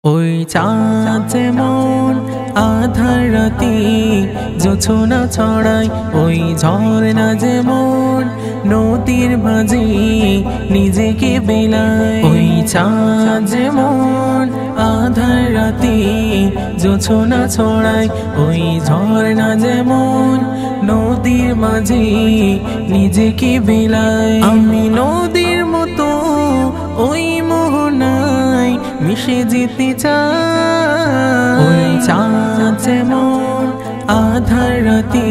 ওই চাঁদ যেমন আধার রাতে জোছনা ছড়ায়, ওই ঝর্ণা যেমন নদীর মাঝে নিজেকে বিলায়। ওই চাঁদ যেমন আধার রাতে জোছনা ছড়ায়, ওই ঝর্ণা যেমন নদীর মাঝে নিজেকে বিলায়। আমি নদীর মতো ওই মোহনায় মিশে যেতে চাই। ওই চাঁদ যেমন আধার রাতে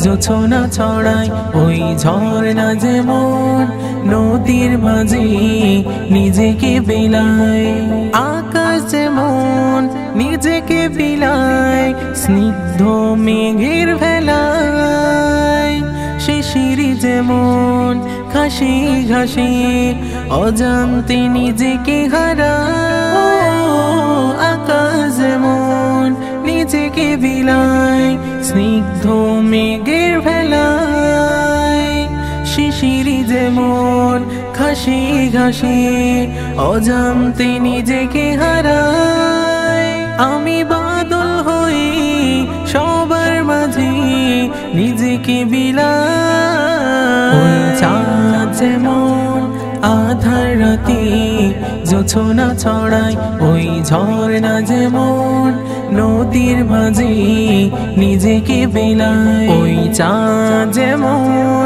জোছনা ছড়ায়, ওই ঝর্ণা যেমন নদীর মাঝে নিজেকে বিলায়। আকাশ যেমন নিজেকে বিলায় স্নিগ্ধ মেঘের ভেলায়, শিশির যেমন ঘাসে ঘাসে অজান্তে নিজেকে হারায়। আকাশ যেমন নিজেকে বিলায় স্নিগ্ধ মেঘের ভেলায়, শিশির যেমন ঘাসে ঘাসে অজান্তে নিজেকে হারায়। আমি বাদল হয়ে সবার মাঝে নিজেকে বিলায়। ওই চাঁদ যেমন আধার রাতে জোছনা ছড়ায়, ওই ঝর্ণা যেমন নদীর মাঝে নিজেকে বিলায়। ওই চাঁদ যেমন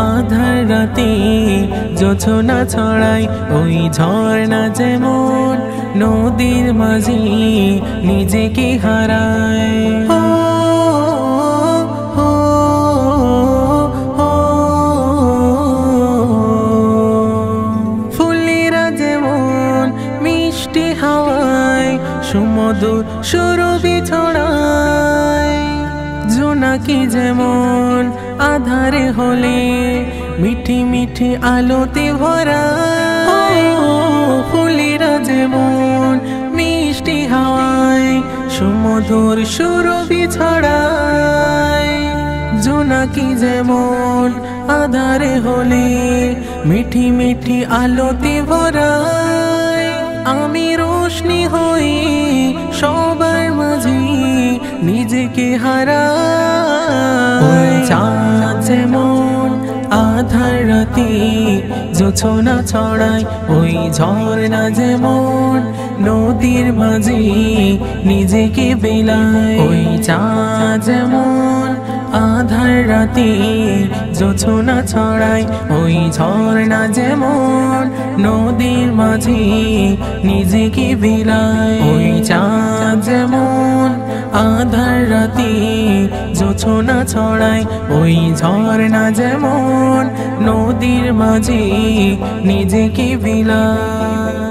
আধার রাতে জোছনা ছড়ায়, ওই ঝর্ণা যেমন নদীর মাঝে নিজেকে হারায়। সুমধুর সুরভি ছড়ায়, জোনাকি যেমন আধারে হলে মিঠি মিঠি আলোতে ভরায়। ফুলেরা যেমন মিষ্টি হাওয়ায় সুমধুর সুরভি ছড়ায়, জোনাকি যেমন আধারে হলে মিঠি মিঠি আলোতে ভরায়। আমি রোশনি হই সবার মাঝে নিজেকে হারাই। ওই চাঁদ যেমন আধার রাতে জোছনা ছড়ায়, ওই ঝর্ণা যেমন নদীর মাঝে নিজেকে বিলায়। ওই চাঁদ যেমন আধার রাতে জোছনা ছড়ায়, ওই ঝর্ণা যেমন নদীর মাঝে নিজেকে বিলায়। ওই চাঁদ যেমন আধার রাতে জোছনা ছড়ায়, ওই ঝর্ণা যেমন নদীর মাঝে নিজেকে বিলায়।